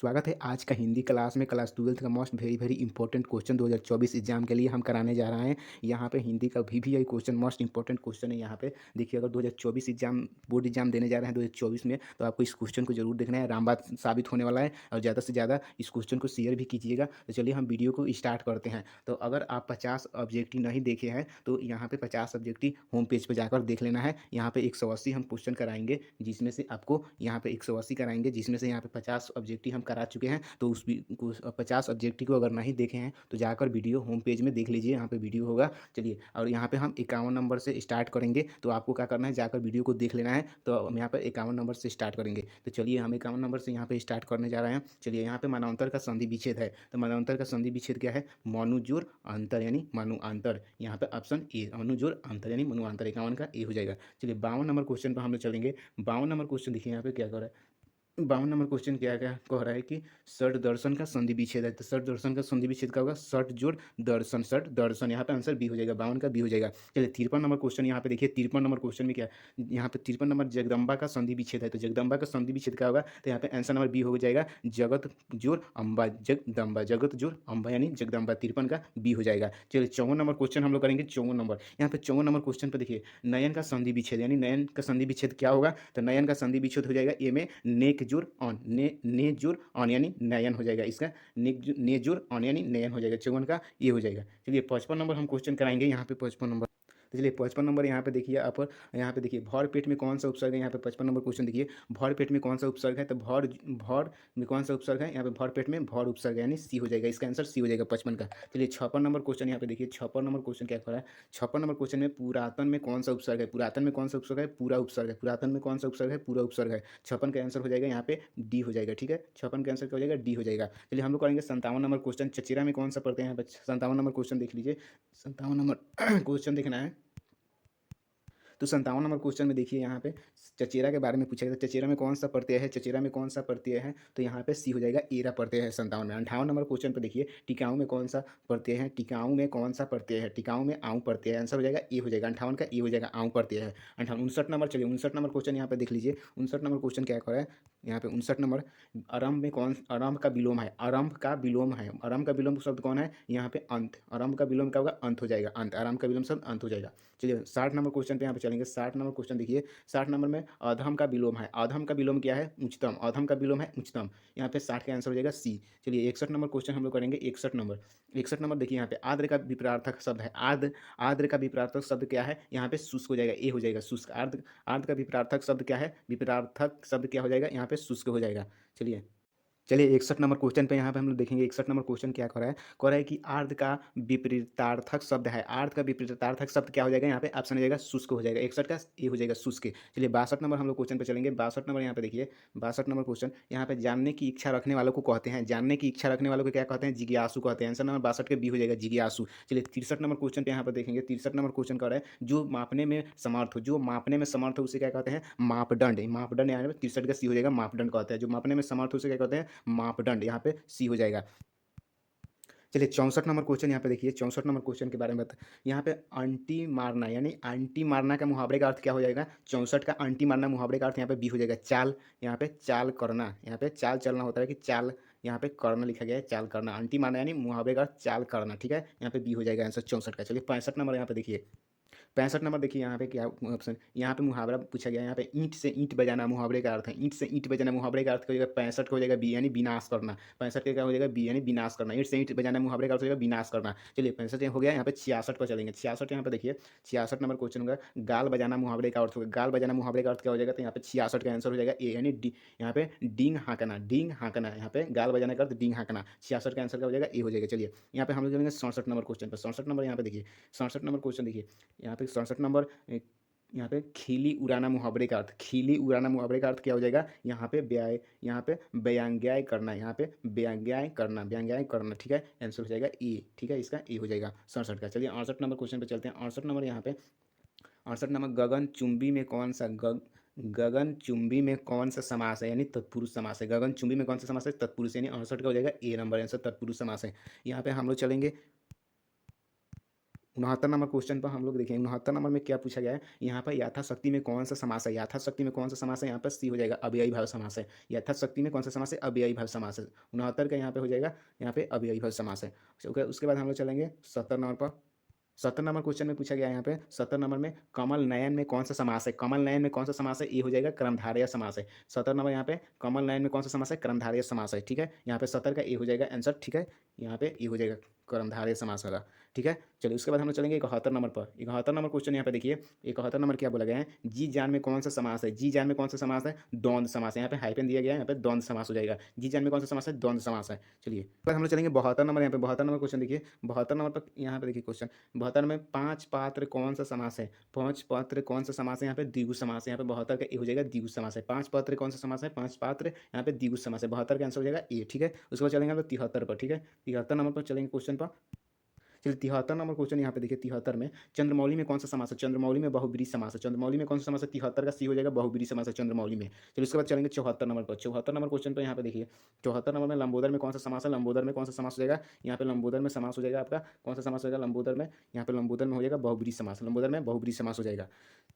स्वागत है आज का हिंदी क्लास में। क्लास 12th का most very very important question 2024 exam के लिए हम कराने जा रहे हैं। यहाँ पे हिंदी का VVI question most important question है। यहाँ पे देखिए, अगर 2024 एग्जाम बोर्ड एग्जाम देने जा रहे हैं 2024 में, तो आपको इस क्वेश्चन को जरूर देखना है। रामबात साबित होने वाला है और ज़्यादा से ज़्यादा इस क्वेश्चन को शेयर भी कीजिएगा। तो चलिए हम वीडियो को स्टार्ट करते हैं। तो अगर आप 50 ऑब्जेक्टिव नहीं देखे हैं तो यहाँ पे 50 ऑब्जेक्टिव होम पेज पर जाकर देख लेना है। यहाँ पे 180 हम क्वेश्चन कराएंगे, जिसमें से आपको यहाँ पे 180 कराएंगे, जिसमें से यहाँ पे 50 ऑब्जेक्टिव हम करा चुके हैं। तो उस 50 ऑब्जेक्टिव को अगर नहीं देखे हैं तो जाकर वीडियो होम पेज में देख लीजिए, यहाँ पे वीडियो होगा। चलिए, और यहाँ पे हम 51 नंबर से स्टार्ट करेंगे। तो आपको क्या करना है, जाकर वीडियो को देख लेना है। तो हम यहाँ पर 51 नंबर से स्टार्ट करेंगे। तो चलिए, हम 51 नंबर से यहाँ पे स्टार्ट करने जा रहे हैं। चलिए, यहाँ पे मनांतर का संधि विच्छेद है। तो मनांतर का संधि विच्छेद क्या है? मनुजोड़ अंतर यानी मनुआंतर। यहाँ पे ऑप्शन ए, मनुजोड़ अंतर यानी मनुआंतर। 51 का ए हो जाएगा। चलिए, 52 नंबर क्वेश्चन पर हम लोग चलेंगे। 52 नंबर क्वेश्चन देखिए यहाँ पे क्या कर रहा है। 52 नंबर क्वेश्चन क्या क्या कह रहा है कि षट दर्शन का संधि विच्छेद है। तो षट दर्शन का संधि विच्छेद का होगा षट जोड़ दर्शन, षट दर्शन। यहाँ पे आंसर बी हो जाएगा, 52 का बी हो जाएगा। चलिए, 53 नंबर क्वेश्चन यहाँ पे देखिए। 53 नंबर क्वेश्चन में क्या है? यहाँ पे 53 नंबर जगदम्बा का संधि विच्छेद है। तो जगदम्बा का संधि विच्छेद क्या होगा? तो यहाँ पे आंसर नंबर बी हो जाएगा, जगत जोड़ अम्बा जगदम्बा, जगत जोड़ अम्बा यानी जगदम्बा। 53 का बी हो जाएगा। चलिए, 54 नंबर क्वेश्चन हम लोग करेंगे। 54 नंबर, यहाँ पे 54 नंबर क्वेश्चन पर देखिए, नयन का संधि विच्छेद यानी नयन का संधि विच्छेद क्या होगा? तो नयन का संधि विच्छेद हो जाएगा ए में नेक जोड़ ऑन, ने जोड़ ऑन यानी नयन हो जाएगा। इसका ने जोड़ ऑन यानी नयन हो जाएगा। 54 का ये हो जाएगा। चलिए, 55 नंबर हम क्वेश्चन कराएंगे यहाँ पे। 55 नंबर, तो चलिए 55 नंबर यहाँ पे देखिए आप। यहाँ पे देखिए, भौर पेट में कौन सा उपसर्ग है? यहाँ पे 55 नंबर क्वेश्चन देखिए, भौर पेट में कौन सा उपसर्ग है? तो भौर भौर में कौन सा उपसर्ग है? यहाँ पे भौर पेट में भौर उपसर्ग है यानी सी हो जाएगा। इसका आंसर सी हो जाएगा 55 का। चलिए, 56 नंबर क्वेश्चन यहाँ पे देखिए। 56 नंबर क्वेश्चन क्या कर रहा है? 56 नंबर क्वेश्चन में पुरातन में कौन सा उपसर्ग है? पुरातन में कौन सा उपसर्ग है? पूरा उपसर्ग है। पुरातन में कौन सा उपसर्ग है? पूरा उपसर्ग है। 56 का आंसर हो जाएगा यहाँ पे डी हो जाएगा। ठीक है, 56 का आंसर क्या हो जाएगा? डी हो जाएगा। चलिए, हम लोग करेंगे 57 नंबर क्वेश्चन। चचेरा में कौन सा पढ़ते हैं? यहाँ पे 57 नंबर क्वेश्चन देख लीजिए। 57 नंबर क्वेश्चन देखना है। तो 57 नंबर क्वेश्चन में देखिए, यहाँ पे चचेरा के बारे में पूछा गया। तो चचेरा में कौन सा प्रत्यय है? चचेरा में कौन सा प्रत्यय है? तो यहाँ पे सी हो जाएगा, एरा प्रत्यय है 57 में। 58 नंबर क्वेश्चन पे देखिए, टिकाऊ में कौन सा प्रत्यय है? टिकाऊ में कौन सा प्रत्यय है? टिकाऊ में आऊ प्रत्यय है। आंसर हो जाएगा ए हो जाएगा। 58 का ए हो जाएगा, आऊ प्रत्यय है। 58 59 नंबर, चलिए 59 नंबर क्वेश्चन यहाँ पे देख लीजिए। 59 नंबर क्वेश्चन क्या कर रहा है? यहाँ पे 59 नंबर, आरंभ में कौन, आरंभ का विलोम है? आरंभ का विलोम है। आरंभ का विलोम शब्द कौन है? यहाँ पे अंत। आरंभ का विलोम क्या होगा? अंत हो जाएगा, अंत। आरंभ का विलोम शब्द अंत हो जाएगा। चलिए, 60 नंबर क्वेश्चन पे यहाँ पे चलेंगे। 60 नंबर क्वेश्चन देखिए। 60 नंबर में अधम का विलोम है। अधम का विलोम क्या है? उच्चतम। अधम का विलोम है उच्चतम। यहाँ पे 60 का आंसर हो जाएगा सी। चलिए, 61 नंबर क्वेश्चन हम लोग करेंगे। 61 नंबर, 61 नंबर देखिए, यहाँ पे आर्द्र का विपरार्थक शब्द है। आर्द्र, आर्द्र का विपरार्थक शब्द क्या है? यहाँ पे शुष्क हो जाएगा, ए हो जाएगा, शुष्क। आर्द्र, आर्द्र का विपरार्थक शब्द क्या है? विपरार्थक शब्द क्या हो जाएगा? यहाँ पे शुष्क हो जाएगा। चलिए, चलिए 61 नंबर क्वेश्चन पे यहाँ पे हम लोग देखेंगे। 61 नंबर क्वेश्चन क्या कर रहा है? कह रहा है कि आर्द्र का विपरीतार्थक शब्द है। आर्द्र का विपरीतार्थक शब्द क्या हो जाएगा? यहाँ पे ऑप्शन हो जाएगा शुष्क हो जाएगा। 61 का ए हो जाएगा, शुष्क। चलिए, 62 नंबर हम लोग क्वेश्चन पे चलेंगे। 62 नंबर यहाँ पे देखिए। 62 नंबर क्वेश्चन यहाँ पे, जानने की इच्छा रखने वालों को कहते हैं। जानने की इच्छा रखने वालों को क्या कहते हैं? जिज्ञासु कहते हैं। आंसर नंबर 62 के बी हो जाएगा, जिज्ञासु। चलिए, 63 नंबर क्वेश्चन पे यहाँ पे देखेंगे। 63 नंबर क्वेश्चन कर रहा है, जो मापने में समर्थ हो, जो मापने में समर्थ हो उसे क्या कहते हैं? मापदंड। मापदंड यहाँ पे 63 का सी हो जाएगा, मापदंड कहते हैं। जो मापने में समर्थ हो उसे क्या कहते हैं? मापदंड। यहाँ पे सी हो जाएगा। चलिए, 64 नंबर क्वेश्चन यहाँ पे देखिए। 64 नंबर क्वेश्चन के बारे में बता, यहाँ पे आंटी मारना यानी आंटी मारना का मुहावरे का अर्थ क्या हो जाएगा? 64 का आंटी मारना मुहावरे का अर्थ यहाँ पे बी हो जाएगा, चाल। यहाँ पे चाल करना, यहाँ पे चाल चलना होता है कि चाल, यहाँ पे करना लिखा गया है, चाल करना। आंटी मारना यानी मुहावरे का अर्थ चाल करना। ठीक है, यहाँ पे बी हो जाएगा आंसर 64 का। चलिए, 65 नंबर यहाँ पे देखिए। 65 नंबर देखिए, यहाँ पे क्या ऑप्शन, यहाँ पे मुहावरा पूछा गया है। यहाँ पे ईंट से ईंट बजाना मुहावरे का अर्थ है। ईंट से ईंट बजाना मुहावरे का अर्थ हो जाएगा 65 का हो जाएगा बी यानी विनाश करना। 65 का क्या हो जाएगा? बी यानी विनाश करना। ईंट से ईंट बजाना मुहावरे का अर्थ हो जाएगा विनाश करना। चलिए, 65 हो गया। यहाँ पे 66 पर चलेंगे। 66 यहाँ पे देखिए। 66 नंबर क्वेश्चन होगा, गाल बजाना मुहावरे का अर्थ होगा। गाल बजाना मुहावरे का अर्थ क्या हो जाएगा? तो यहाँ पे 66 का आंसर हो जाएगा ए यानी डी। यहाँ पे डींग हाँकना, डींग हाँकना। यहाँ पे गाल बजाने का अर्थ डींग हाँकना। 66 का आंसर क्या हो जाएगा? ए हो जाएगा। चलिए, यहाँ पे हम लोग चलेंगे 67 नंबर क्वेश्चन पर। 67 नंबर यहाँ पे देखिए। 67 नंबर क्वेश्चन देखिए, यहाँ पे 67 नंबर, यहाँ पे खिली उड़ाना मुहावरे का अर्थ, खिली उड़ाना मुहावरे का अर्थ क्या हो जाएगा? यहाँ पे व्याय, यहाँ पे व्यंग्याय करना, यहाँ पे व्यंग्याय करना, व्यंग्याय करना। ठीक है, आंसर हो जाएगा ए। ठीक है, इसका ए हो जाएगा 67 का। चलिए, 68 नंबर क्वेश्चन पे चलते हैं। 68 नंबर यहाँ पे, 68 नंबर, गगन चुंबी में कौन सा गगन चुंबी में कौन सा समास है? यानी तत्पुरुष समास है। गगन चुंबी में कौन सा समास है? तत्पुरुष। यानी 68 का हो जाएगा ए नंबर आंसर, तत्पुरुष समास है। यहाँ पे हम लोग चलेंगे 69 नंबर क्वेश्चन पर हम लोग देखेंगे 69 नंबर में क्या पूछा गया है। यहाँ पर यथाशक्ति में कौन सा समास है, यथाशक्ति में कौन सा समास है, यहाँ पर सी हो जाएगा अव्ययी भाव समास है। यथाशक्ति में कौन सा समास है, अव्ययी भाव समास है। 69 का यहाँ पे हो जाएगा, यहाँ पे अव्ययी भाव समास है। उसके बाद हम लोग चलेंगे 70 नंबर पर। 70 नंबर क्वेश्चन में पूछा गया है यहाँ पे 70 नंबर में कमल नयन में कौन सा समास है, कमल नयन में कौन सा समास है, ये हो जाएगा कर्मधारय समास है। 70 नंबर यहाँ पे कमल नयन में कौन सा समास है, कर्मधारय समास है। ठीक है, यहाँ पे 70 का ए हो जाएगा आंसर। ठीक है, यहाँ पे ये हो जाएगा कर्मधारय समास होगा। ठीक है, चलिए उसके बाद हम लोग चलेंगे 71 नंबर पर। 71 नंबर क्वेश्चन यहाँ पे देखिए, 71 नंबर क्या बोला गया है, जी जान में कौन सा समास है, जी जान में कौन सा समास है, द्वंद्व समास है। यहाँ पे हाइफन दिया गया है, यहाँ पे द्वंद्व समास हो जाएगा। जी जान में कौन सा समास है, द्वंद्व समास है। चलिए उसके बाद हम लोग चलेंगे 72 नंबर। यहाँ पे 72 नंबर क्वेश्चन देखिए, 72 नंबर पर यहाँ पे देखिए क्वेश्चन 72 में पांच पात्र कौन सा समास है, पांच पात्र कौन सा समास है, यहाँ पे द्विगु समास है। यहाँ पे 72 का ए हो जाएगा द्विगु समास है। पांच पात्र कौन सा समास है, पांच पात्र यहाँ पे द्विगु समास है। 72 का आंसर हो जाएगा ए। ठीक है, उसके बाद चलेंगे हम लोग 73 पर। ठीक है, 73 नंबर पर चलेंगे क्वेश्चन पर। चलिए 73 नंबर क्वेश्चन यहाँ पे देखिए, 73 में चंद्रमौली में कौन सा समास है, चंद्रमौली में बहुब्रीहि समास है। चंद्रमौली में कौन सा समास है, 73 का सी हो जाएगा बहुब्रीहि समास है चंद्रमौली में। चलिए उसके बाद चलेंगे 74 नंबर पर। 74 नंबर क्वेश्चन पर यहाँ पे देखिए, 74 नंबर में लंबोदर में कौन सा समास है, लंबोदर में कौन सा समास हो जाएगा, यहाँ पे लंबोदर में समास हो जाएगा आपका कौन सा समास हो जाएगा लंबोदर में, यहाँ पे लंबोदर में हो जाएगा बहुब्रीहि समास, लंबोदर में बहुब्रीहि समास हो जाएगा।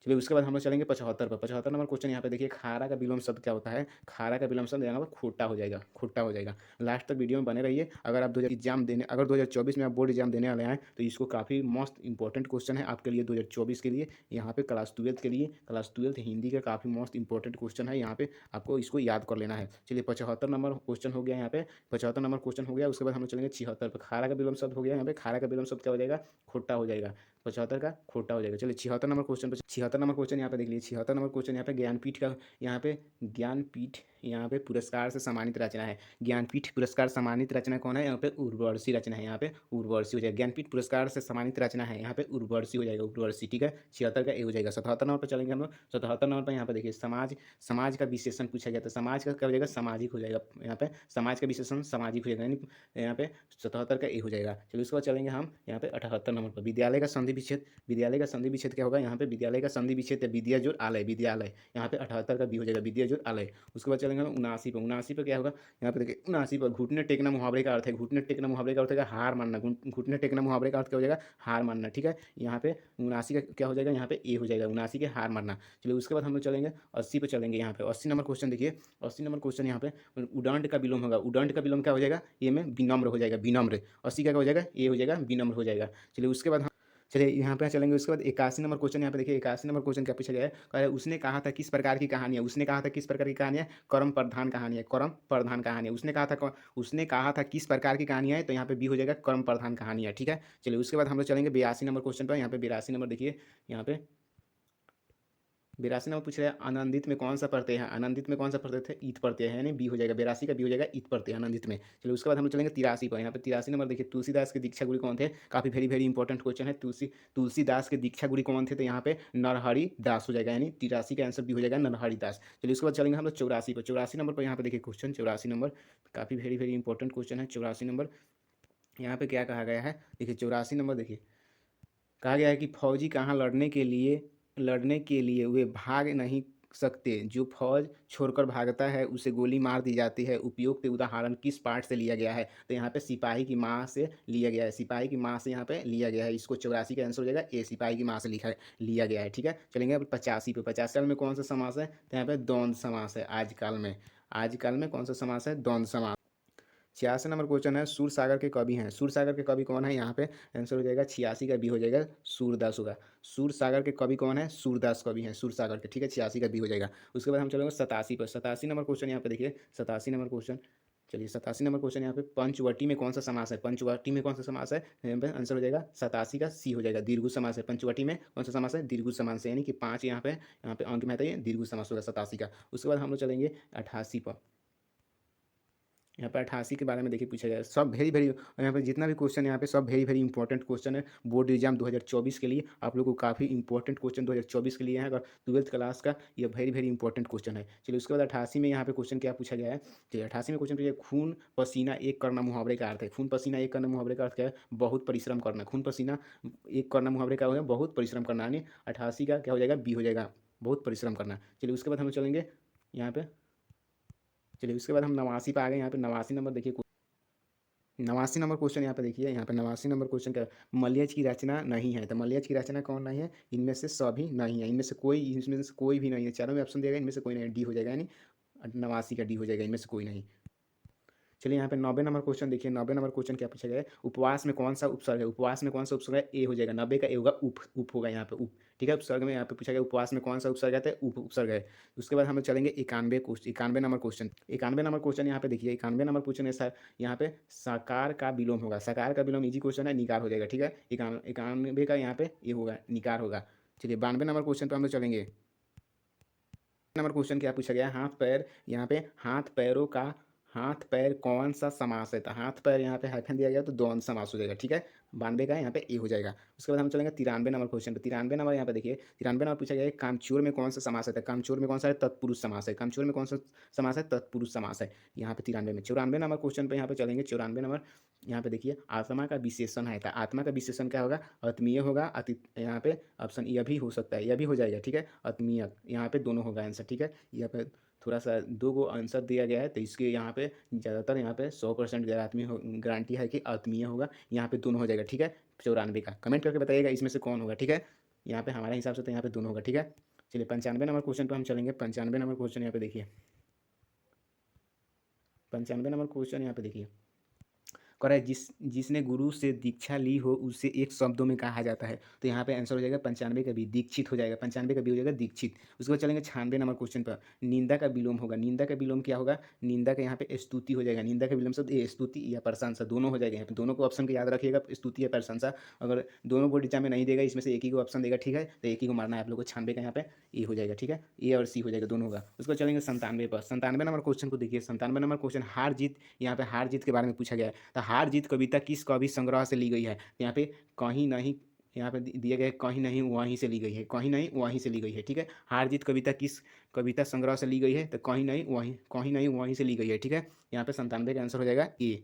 चलिए उसके बाद हम लोग चलेंगे 75 पर। 75 नंबर क्वेश्चन यहाँ पे देखिए, खारा का विलोम शब्द क्या होता है, खारा का विलोम शब्द यहाँ पर खोटा हो जाएगा, खोटा हो जाएगा। लास्ट तक वीडियो में बने रहिए। अगर आप 2024 में आप बोर्ड एग्जाम देने वाले हैं तो इसको काफ़ी मस्त इंपॉर्टेंट क्वेश्चन है आपके लिए 2024 के लिए। यहाँ पे क्लास 12 के लिए, क्लास 12 हिंदी का काफ़ी मस्त इंपॉर्टेंट क्वेश्चन है। यहाँ पे आपको इसको याद कर लेना है। चलिए 75 नंबर क्वेश्चन हो गया, यहाँ पे 75 नंबर क्वेश्चन हो गया। उसके बाद हम लोग चलेंगे 76 पर। खारा का विलोम शब्द हो गया, यहाँ पे खारा का विलोम शब्द क्या हो जाएगा, खोटा हो जाएगा। 75 का खोटा हो जाएगा। चलिए 76 नंबर क्वेश्चन पर, 76 नंबर क्वेश्चन यहाँ पे देख लीजिए। 76 नंबर क्वेश्चन यहाँ पे ज्ञानपीठ का, यहाँ पे ज्ञानपीठ यहाँ पे पुरस्कार से सम्मानित रचना है। ज्ञानपीठ पुरस्कार सम्मानित रचना कौन है, यहाँ पे उर्वशी रचना है। यहाँ पे उर्वशी हो जाएगा। ज्ञानपीठ पुरस्कार से सम्मानित रचना है, यहाँ पे उर्वशी हो जाएगा, उर्वशी। ठीक है, 76 का ए हो जाएगा। 77 नंबर पर चलेंगे हम लोग। 77 नंबर पर यहाँ पे देखिए, समाज, समाज का विशेषण पूछा गया था। समाज का क्या हो जाएगा, सामाजिक हो जाएगा। यहाँ पे समाज का विशेषण सामाजिक हो जाएगा, यानी यहाँ पे 77 का ए हो जाएगा। चलिए उसके बाद चलेंगे हम यहाँ पे 78 नंबर पर। विद्यालय का संधि विच्छेद, विद्यालय का संधि विच्छेद क्या होगा, यहाँ पे विद्यालय का संधि विच्छेद है विद्या जोड़ आलय, विद्यालय। यहाँ पे 78 का बी हो जाएगा, विद्या जोड़ आलय। उसके बाद चलेंगे हम 79 पर। 79 पर क्या होगा, यहाँ पे देखिए 79 पर घुटने टेकना मुहावरे का अर्थ है, घुटने टेकना मुहावरे का अर्थ है हार मानना। घुटने टेकना मुहावरे का अर्थ क्या हो जाएगा, हार मानना। ठीक है, यहाँ पे 79 का क्या हो जाएगा, यहाँ पे ए हो जाएगा, 79 के हार मानना। चलिए उसके बाद हम लोग चलेंगे 80 पे। चलेंगे यहाँ पे 80 नंबर क्वेश्चन देखिए, 80 नंबर क्वेश्चन यहाँ पे उदंड का विलोम होगा। उदंड का विलोम क्या हो जाएगा, ए में विनम्र हो जाएगा, विनम्र। 80 का क्या हो जाएगा, ए हो जाएगा, विनम्र हो जाएगा। चलिए उसके बाद चलिए यहाँ पे चलेंगे। उसके बाद 81 नंबर क्वेश्चन यहाँ पे देखिए, 81 नंबर क्वेश्चन क्या पूछा गया है, कह रहा है उसने कहा था किस प्रकार की कहानी है, उसने कहा था किस प्रकार की कहानी है, कर्म प्रधान कहानी है, कर्म प्रधान कहानी है। उसने कहा था उसने कहा था किस प्रकार की कहानी है, तो यहाँ पे बी हो जाएगा, कर्म प्रधान कहानी है। ठीक है, चलिए उसके बाद हम लोग चलेंगे 82 नंबर क्वेश्चन पर। यहाँ पे 82 नंबर देखिए, यहाँ पे 82 नंबर पूछ रहा है, आनंदित में कौन सा प्रत्यय है, आनंदित में कौन सा प्रत्यय थे, ईत प्रत्यय है, यानी बी हो जाएगा, 82 का बी हो जाएगा, ईत प्रत्यय आनंदित में। चलिए उसके बाद हम लोग चलेंगे 83 पर। यहाँ पे 83 नंबर देखिए, तुलसीदास के दीक्षा गुरु कौन थे, काफी वेरी वेरी इंपॉर्टेंट क्वेश्चन है। तुलसीदास के दीक्षा गुरु कौन थे, तो यहाँ पे नरहरि दास हो जाएगा, यानी 83 का आंसर भी हो जाएगा नरहरि दास। चलिए उसके बाद चलेंगे हम लोग 84 पर। 84 नंबर पर यहाँ पे देखिए क्वेश्चन, 84 नंबर काफी वेरी वेरी इंपॉर्टेंट क्वेश्चन है। 84 नंबर यहाँ पे क्या कहा गया है, देखिए 84 नंबर देखिए, कहा गया है कि फौजी कहाँ लड़ने के लिए वे भाग नहीं सकते, जो फौज छोड़कर भागता है उसे गोली मार दी जाती है। उपयुक्त उदाहरण किस पाठ से लिया गया है, तो यहाँ पे सिपाही की माँ से लिया गया है, सिपाही की माँ से यहाँ पे लिया गया है। इसको 84 का आंसर हो जाएगा ए, सिपाही की माँ से लिया गया है। ठीक है, चलेंगे अब 85 पे। 85 में कौन सा समास है, तो यहाँ पे द्वंद्व समास है। आजकल में, आजकल में कौन सा समास है, द्वंद्व समास। 86 नंबर क्वेश्चन है, सूरसागर के कवि हैं, सूरसागर के कवि कौन है, यहाँ पे आंसर हो जाएगा 86 का बी हो जाएगा, सूरदास होगा। सूरसागर के कवि कौन है, सूरदास कवि हैं सूरसागर के। ठीक है, 86 का बी हो जाएगा। उसके बाद हम चलेंगे 87 पर। 87 नंबर क्वेश्चन यहाँ पे देखिए, 87 नंबर क्वेश्चन। चलिए 87 नंबर क्वेश्चन यहाँ पे, पंचवटी में कौन सा समास है, पंचवटी में कौन सा समास है, यहाँ पे आंसर हो जाएगा 87 का सी हो जाएगा, दीर्घ समास है। पंचवटी में कौन सा समास है, दीर्घ समास है, यानी कि 5 यहाँ पे अंक में आता है, दीर्घ समास होगा 87 का। उसके बाद हम लोग चलेंगे 88 पर। यहाँ पे 88 के बारे में देखिए पूछा गया है, सब वेरी वेरी, यहाँ पे जितना भी क्वेश्चन है यहाँ पे सब वेरी वेरी इंपॉर्टेंट क्वेश्चन है बोर्ड एग्जाम 2024 के लिए। आप लोगों को काफ़ी इंपॉर्टेंट क्वेश्चन 2024 के लिए है, अगर 12th क्लास का ये वेरी वेरी इंपॉर्टेंट क्वेश्चन है। चलिए उसके बाद 88 में यहाँ पे क्वेश्चन क्या पूछा गया है, चलिए 88 में क्वेश्चन पूछा, खून पसीना एक करना मुहावरे का अर्थ है। खून पसीना एक करना मुहावरे का अर्थ क्या है, बहुत परिश्रम करना। खून पसीना एक करना मुहावरे का हो गया बहुत परिश्रम करना, यानी 88 का क्या हो जाएगा, बी हो जाएगा, बहुत परिश्रम करना। चलिए उसके बाद हम चलेंगे यहाँ पे, चलिए उसके बाद हम 89 पे आ गए। यहाँ पे 89 नंबर देखिए, 89 नंबर क्वेश्चन यहाँ पे देखिए, यहाँ पे 89 नंबर क्वेश्चन क्या है? मलयज की रचना नहीं है, तो मलयज की रचना कौन नहीं है? इनमें से सभी नहीं है, इनमें से कोई भी नहीं है, चारों में ऑप्शन दिया गया, इनमें से कोई नहीं है, डी हो जाएगा, यानी 89 का डी हो जाएगा, इनमें से कोई नहीं। चलिए यहाँ पे 90 नंबर क्वेश्चन देखिए, 90 नंबर क्वेश्चन क्या पूछा गया है? उपवास में कौन सा उपसर्ग है? उपवास में कौन सा उपसर्ग है? ए हो जाएगा, 90 का ए होगा, उप उप होगा यहाँ पे, उप। ठीक है, उपसर्ग में यहाँ पे पूछा गया उपवास में कौन सा उपसर्ग आता है? उप उपसर्ग है। उसके बाद हम लोग चलेंगे 91 नंबर क्वेश्चन। 91 नंबर क्वेश्चन यहाँ पे देखिए, 91 नंबर क्वेश्चन है यहाँ पे सकार का विलोम होगा, सकार का विलोम इजी क्वेश्चन है, निकार हो जाएगा। ठीक है, 91 का यहाँ पे ये होगा, निकार होगा। चलिए 92 नंबर क्वेश्चन पर हम लोग चलेंगे। नंबर क्वेश्चन क्या पूछा गया है? हाथ पैर, यहाँ पे हाथ पैर कौन सा समास है? तो हाथ पैर यहाँ पे हाइफन दिया गया तो द्वंद्व समास हो जाएगा। ठीक है, 92 का यहाँ पे ए हो जाएगा। उसके बाद हम चलेंगे 93 नंबर क्वेश्चन पे। 93 नंबर यहाँ पे देखिए, 93 नंबर पूछा गया है कामचोर में कौन सा समास है? तो कामचोर में कौन सा है? तत्पुरुष समास है। कामचोर में कौन सा समास है? तत्पुरुष समास है यहाँ पे 93 में। 94 नंबर क्वेश्चन पे यहाँ पे चलेंगे। 94 नंबर यहाँ पे देखिए, आत्मा का विशेषण है, तो आत्मा का विशेषण क्या होगा? आत्मीय होगा, अति यहाँ पे ऑप्शन यह भी हो सकता है, यह भी हो जाएगा। ठीक है, आत्मीय यहाँ पे दोनों होगा आंसर। ठीक है, यहाँ पे थोड़ा सा दो गो आंसर दिया गया है, तो इसके यहाँ पे ज़्यादातर यहाँ पे 100% गारंटी है कि आत्मीय होगा, यहाँ पे दोनों हो जाएगा। ठीक है, 94 का कमेंट करके बताइएगा इसमें से कौन होगा। ठीक है, यहाँ पे हमारे हिसाब से तो यहाँ पे दोनों होगा। ठीक है, चलिए 95 नंबर क्वेश्चन पर हम चलेंगे। 95 नंबर क्वेश्चन यहाँ पे देखिए, 95 नंबर क्वेश्चन यहाँ पे देखिए, करेक्ट, जिसने गुरु से दीक्षा ली हो उसे एक शब्दों में कहा जाता है। तो यहाँ पे आंसर हो जाएगा 95 का भी, दीक्षित हो जाएगा। 95 का भी हो जाएगा दीक्षित। उसके बाद चलेंगे 96 नंबर क्वेश्चन पर। निंदा का विलोम होगा, निंदा का विलोम क्या होगा? निंदा का यहाँ पे स्तुति हो जाएगा। निंदा का विलोम शब्द स्तुति या प्रशंसा दोनों हो जाएगा। यहाँ पे दोनों को ऑप्शन को याद रखिएगा, स्तुति या प्रशंसा। अगर दोनों बोर्ड एग्जाम में नहीं देगा, इसमें से एक ही को ऑप्शन देगा। ठीक है, तो एक ही को मारना है आप लोग को। 96 का यहाँ पे ए हो जाएगा। ठीक है, ए और सी हो जाएगा, दोनों होगा। उसको चलेंगे 97 पर। 97 नंबर क्वेश्चन को देखिए, 97 नंबर क्वेश्चन हार जीत, यहाँ पे हार जीत के बारे में पूछा गया है। तो हार जीत कविता किस कवि संग्रह से ली गई है? तो यहाँ पे कहीं नहीं, यहाँ पे दिया गया है कहीं नहीं वहीं से ली गई है, कहीं नहीं वहीं से ली गई है। ठीक है, हार जीत कविता किस कविता संग्रह से ली गई है? तो कहीं नहीं वहीं से ली गई है। ठीक है, यहाँ पे 97 का आंसर हो जाएगा ए।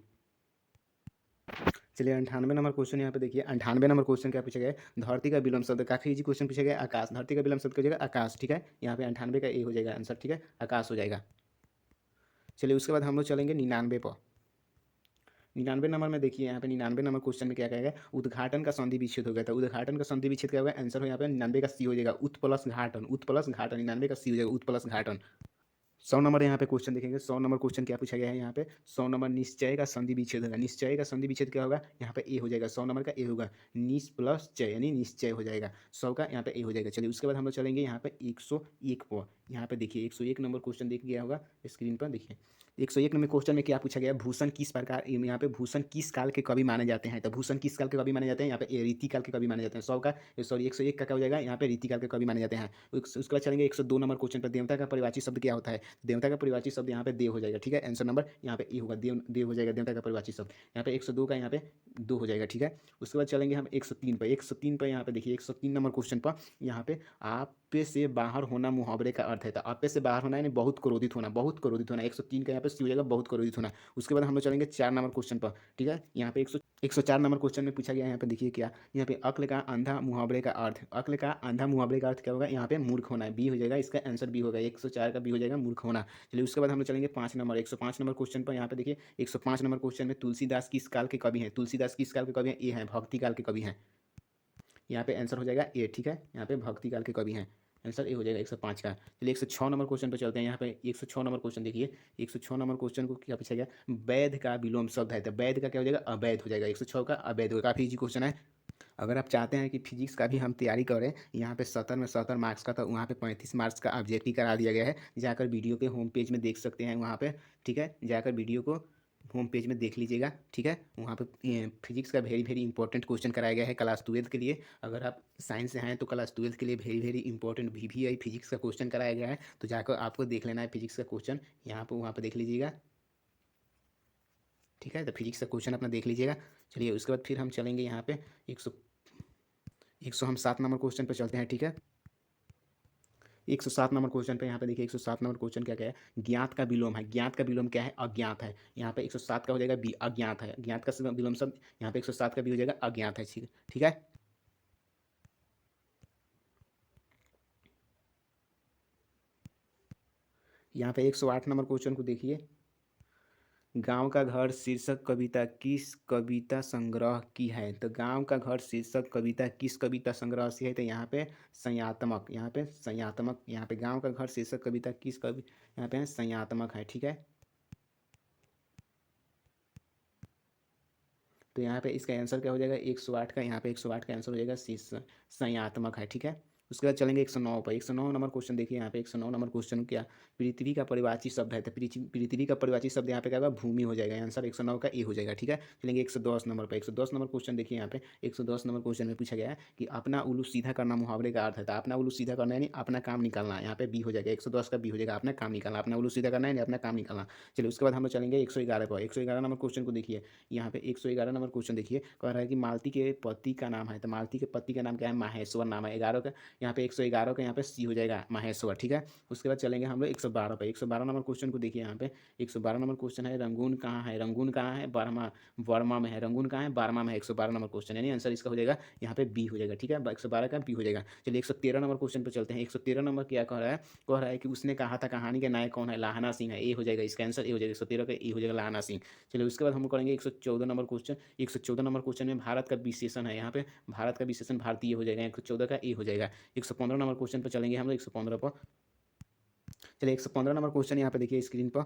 चलिए 98 नंबर क्वेश्चन यहाँ पे देखिए, 98 नंबर क्वेश्चन क्या पूछा गया है? धरती का विलोम शब्द, काफी इजी क्वेश्चन पूछा गया है, आकाश। धरती का विलोम शब्द क्या हो जाएगा? आकाश। ठीक है, यहाँ पे 98 का ए हो जाएगा आंसर। ठीक है, आकाश हो जाएगा। चलिए उसके बाद हम लोग चलेंगे 99 पर। 99 नंबर में देखिए, यहाँ पे 99 नंबर क्वेश्चन में क्या कहेगा? उद्घाटन का संधि विच्छेद हो गया था। उद्घाटन का संधि विच्छेद क्या होगा? आंसर हो यहाँ पे 99 का सी हो जाएगा, उत प्लस घाटन। उत प्लस घाटन, 99 का सी हो जाएगा, उत प्लस घाटन। 100 नंबर यहाँ पे क्वेश्चन देखेंगे। 100 नंबर क्वेश्चन क्या पूछा गया है यहाँ पे? 100 नंबर निश्चय का संधि विच्छेद होगा। निश्चय का संधि विच्छेद क्या होगा? यहाँ पे ए हो जाएगा, 100 नंबर का ए होगा, निस प्लस चय यानी निश्चय हो जाएगा। 100 का यहाँ पे ए हो जाएगा। चलिए उसके बाद हम लोग चलेंगे यहाँ पे 101 पर। यहाँ पे देखिए 101 नंबर क्वेश्चन देख गया होगा स्क्रीन पर, देखिए 101 नंबर क्वेश्चन में क्या पूछा गया? भूषण किस प्रकार, यहाँ पे भूषण किस काल के कवि माने जाते हैं? तो भूषण किस काल के कवि माने जाते हैं? यहाँ पे रीति काल के कवि माने जाते हैं। 100 का सॉरी 101 का क्या हो जाएगा? यहाँ पे रीति काल के कवि माने जाते हैं। उसके बाद चलेंगे 102 नंबर क्वेश्चन पर। देवता का परिवाची शब्द क्या होता है? देवता का परिवाची शब्द यहाँ पे देव हो जाएगा। ठीक है, आंसर नंबर यहाँ पे ए होगा, देव हो जाएगा देवता का परिवाची शब्द। यहाँ पे 102 का यहाँ पे दो हो जाएगा। ठीक है, उसके बाद चलेंगे हम 103 पर। 103 पर यहाँ पे देखिए, 103 नंबर क्वेश्चन पर यहाँ पे आपे से बाहर होना मुहावरे का अर्थ है। तो आपे से बाहर होना यानी बहुत क्रोधित होना, बहुत क्रोधित होना। 103 का यहाँ पे सी हो जाएगा, बहुत क्रोधित होना। उसके बाद हम लोग चलेंगे 4 नंबर क्वेश्चन पर। ठीक है, यहाँ पे 104 नंबर क्वेश्चन में पूछा गया है, यहाँ पे देखिए क्या, यहाँ पे अक्ल का अंधा मुहावरे का अर्थ, अक्ल का अंधा मुहावरे का अर्थ क्या होगा? यहाँ पे मूर्ख होना है, बी हो जाएगा, इसका आंसर बी होगा। 104 का बी हो जाएगा, मूर्ख होना। चलिए उसके बाद हम लोग चलेंगे 5 नंबर, 105 नंबर क्वेश्चन पर। यहाँ पे देखिए 105 नंबर क्वेश्चन में तुलसीदास किस काल के कवि हैं? तुलसीदास किस काल के कवि हैं? ये हैं भक्ति काल के कवि हैं। यहाँ पे आंसर हो जाएगा ए। ठीक है, यहाँ पे भक्ति काल के कवि हैं, आंसर ए हो जाएगा 105 का। चलिए 106 नंबर क्वेश्चन पे चलते हैं। यहाँ पे 106 नंबर क्वेश्चन देखिए, 106 नंबर क्वेश्चन को क्या पूछा गया? वैध का विलोम शब्द है, तो वैध का क्या हो जाएगा? अवैध हो जाएगा। 106 का अवैध होगा, काफ़ी इजी क्वेश्चन है। अगर आप चाहते हैं कि फिजिक्स का भी हम तैयारी करें, यहाँ पे 70 में 70 मार्क्स का, तो वहाँ पे 35 मार्क्स का ऑब्जेक्टिव करा दिया गया है। जाकर वीडियो के होम पेज में देख सकते हैं वहाँ पे। ठीक है, जाकर वीडियो को होम पेज में देख लीजिएगा। ठीक है, वहाँ पे फिजिक्स का वेरी वेरी इंपॉर्टेंट क्वेश्चन कराया गया है क्लास 12 के लिए। अगर आप साइंस से हैं तो क्लास 12 के लिए very very important VVI physics का क्वेश्चन कराया गया है, तो जाकर आपको देख लेना है फिजिक्स का क्वेश्चन, यहाँ पर वहाँ पर देख लीजिएगा। ठीक है, तो फिजिक्स का क्वेश्चन अपना देख लीजिएगा। चलिए उसके बाद फिर हम चलेंगे यहाँ पे 100 हम 7 नंबर क्वेश्चन पे चलते हैं। ठीक है, 107 नंबर क्वेश्चन पे यहाँ पे देखिए, 107 नंबर क्वेश्चन क्या क्या है? ज्ञात का विलोम है। ज्ञात का विलोम क्या है? अज्ञात है। यहाँ पे 107 का हो जाएगा बी, अज्ञात है। ज्ञात का विलोम शब्द यहाँ पे 107 का भी हो जाएगा, अज्ञात है। ठीक है, यहाँ पे 108 नंबर क्वेश्चन को देखिए, गाँव का घर शीर्षक कविता किस कविता संग्रह की है? तो गाँव का घर शीर्षक कविता किस कविता संग्रह से है? तो यहाँ पे संयातमक, यहाँ पे संयातमक, यहाँ पे गाँव का घर शीर्षक कविता किस कवि, यहाँ पे संयातमक है, ठीक है। तो यहाँ पे इसका आंसर क्या हो जाएगा? 108 का, यहाँ पे 108 का आंसर हो जाएगा संयात्मक है, ठीक है। उसके बाद चलेंगे 109 पर। 109 नंबर क्वेश्चन देखिए, यहाँ पे 109 नंबर क्वेश्चन क्या, पृथ्वी का परिवाची शब्द है। तो पृथ्वी का परिवाची शब्द यहाँ पे क्या होगा? भूमि हो जाएगा। आंसर 109 का ए हो जाएगा, ठीक है। चलेंगे 110 नंबर पर। 110 नंबर क्वेश्चन देखिए, यहाँ पे 110 नंबर क्वेश्चन में पूछा गया है कि अपना उल्लू सीधा करना मुहावरे का अर्थ है। तो अपना उल्लू सीधा करना यानी अपना काम निकालना, यहाँ पे बी हो जाएगा। 110 का बी हो जाएगा, अपना काम निकालना। अपना उल्लू सीधा करना यानी अपना काम निकालना। चलिए उसके बाद हम लोग चलेंगे 111 पर। 111 नंबर क्वेश्चन को देखिए, यहाँ पे 111 नंबर क्वेश्चन देखिए, कह रहा है कि मालती के पति का नाम है। तो मालती के पति का नाम क्या है? माहेश्वर नाम है। 11 का, यहाँ पे 111 का यहाँ पे सी हो जाएगा, माहेश्वर, ठीक है। उसके बाद चलेंगे हम लोग 112 पे। 112 नंबर क्वेश्चन को देखिए, यहाँ पे 112 नंबर क्वेश्चन है, रंगून कहाँ है? रंगून कहाँ है? वर्मा में है। रंगून कहाँ है? बर्मा में है। 112 नंबर क्वेश्चन, यानी आंसर इसका हो जाएगा यहाँ पे बी हो जाएगा, ठीक है। 112 का बी हो जाएगा। चलिए 113 नंबर क्वेश्चन पर चलते हैं। 113 नंबर क्या कह रहा है? कह रहा है कि उसने कहा था कहानी के नायक कौन है? लाहना सिंह है। ए हो जाएगा, इसका आंसर ए हो जाएगा। 113 का ए हो जाएगा, लाहना सिंह। चलिए उसके बाद हम करेंगे 114 नंबर क्वेश्चन। 114 नंबर क्वेश्चन में भारत का विशेषण है, यहाँ पे भारत का विशेषण भारतीय हो जाएगा। 114 का ए हो जाएगा। 115 नंबर क्वेश्चन पर चलेंगे हम लोग, 115 पर। चलिए 115 नंबर क्वेश्चन यहाँ पे देखिए स्क्रीन पर।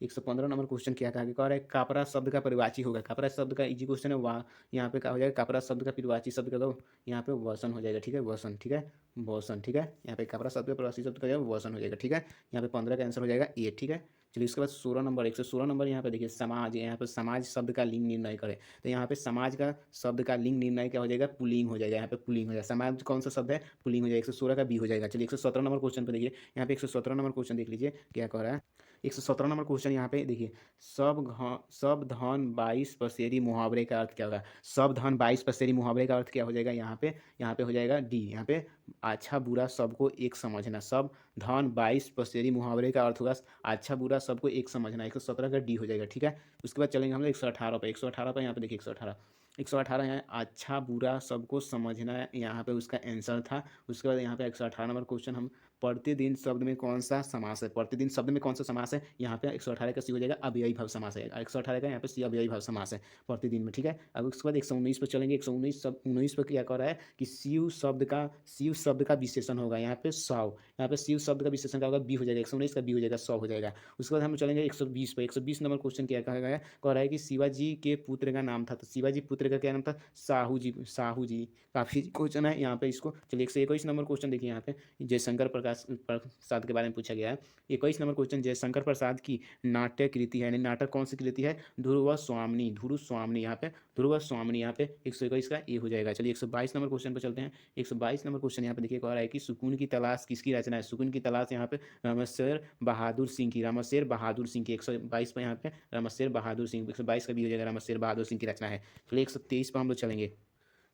115 नंबर क्वेश्चन क्या कहा, कह रहा है कापरा शब्द का परिवाची होगा। कापरा शब्द का इजी क्वेश्चन है, वाह यहाँ पे क्या हो जाएगा? कापरा शब्द का परिवाची शब्द का दो, यहाँ पे वसन हो जाएगा, ठीक है। वसन, ठीक है, वसन, ठीक है। यहाँ पे कापरा शब्द का परिवाची शब्द का वसन हो जाएगा, ठीक है। यहाँ पे 15 का आंसर हो जाएगा ए, ठीक है। चलिए उसके बाद 16 नंबर, 116 नंबर यहाँ पे देखिए समाज, यहाँ पे समाज शब्द का लिंग निर्णय करें। तो यहाँ पे समाज का शब्द का लिंग निर्णय क्या हो जाएगा? पुल्लिंग हो जाएगा, यहाँ पे पुल्लिंग हो जाएगा। समाज कौन सा शब्द है? पुल्लिंग हो जाएगा। 116 का बी हो जाएगा। चलिए 117 नंबर क्वेश्चन पे देखिए, यहाँ पे 117 नंबर क्वेश्चन देख लीजिए क्या कह रहा है। 117 नंबर क्वेश्चन यहाँ पे देखिए, सब धन 22 पसेरी मुहावरे का अर्थ क्या होगा? सब धन 22 पसेरी मुहावरे का अर्थ क्या हो जाएगा? यहाँ पे हो जाएगा डी, यहाँ पे अच्छा बुरा सबको एक समझना। सब धन 22 पसेरी मुहावरे का अर्थ होगा अच्छा बुरा सबको एक समझना। 117 का डी हो जाएगा, ठीक है। उसके बाद चलेंगे हम लोग 118 पे। 118 पे यहाँ पे देखिए 118, 118 यहाँ अच्छा बुरा सबको समझना, यहाँ पे उसका आंसर था। उसके बाद यहाँ पे 118 नंबर क्वेश्चन, हम प्रतिदिन शब्द में कौन सा समास है? प्रतिदिन शब्द में कौन सा समास है? यहाँ पे 118 का सी हो जाएगा, अव्ययी भाव समास है। 118 का यहाँ पे सी अव्ययी भाव समास है प्रतिदिन में, ठीक है। अब उसके बाद 119 पर चलेंगे। 119 सब 19 पर क्या कह रहा है कि शिव शब्द का विशेषण होगा, यहाँ पे सौ, यहाँ पे शिव शब्द का विशेषण क्या होगा? बी हो जाएगा। 119 का बी हो जाएगा, 100 हो जाएगा। उसके बाद हम चलेंगे 120 पर। 120 नंबर क्वेश्चन क्या कहा गया है? कह रहा है कि शिवाजी के पुत्र का नाम था। तो शिवाजी पुत्र का क्या नाम था? साहू जी, साहू जी। काफी क्वेश्चन है यहाँ पे इसको। चलिए 121 नंबर क्वेश्चन देखिए, यहाँ पे जयशंकर प्रसाद के बारे में पूछा गया है। 21 नंबर क्वेश्चन, जयशंकर प्रसाद की नाट्य कृति है, यानी नाटक कौन सी कृति है? ध्रुव स्वामिनी, ध्रुव स्वामिनी, यहाँ पे ध्रुव स्वामिनी, यहाँ पे 121 का ए हो जाएगा। चलिए 122 नंबर क्वेश्चन पर चलते हैं। 122 नंबर क्वेश्चन यहाँ पे देखिए कह रहा है कि सुकून की तलाश किसकी रचना है? सुकून की तलाश यहाँ पे रामशेर बहादुर सिंह की, रामशेर बहादुर सिंह की। 122 पर यहाँ पे रामशेर बहादुर सिंह, 122 का भी हो जाएगा, रामशेर बहादुर सिंह की रचना है। चलिए 123 पर हम लोग चलेंगे।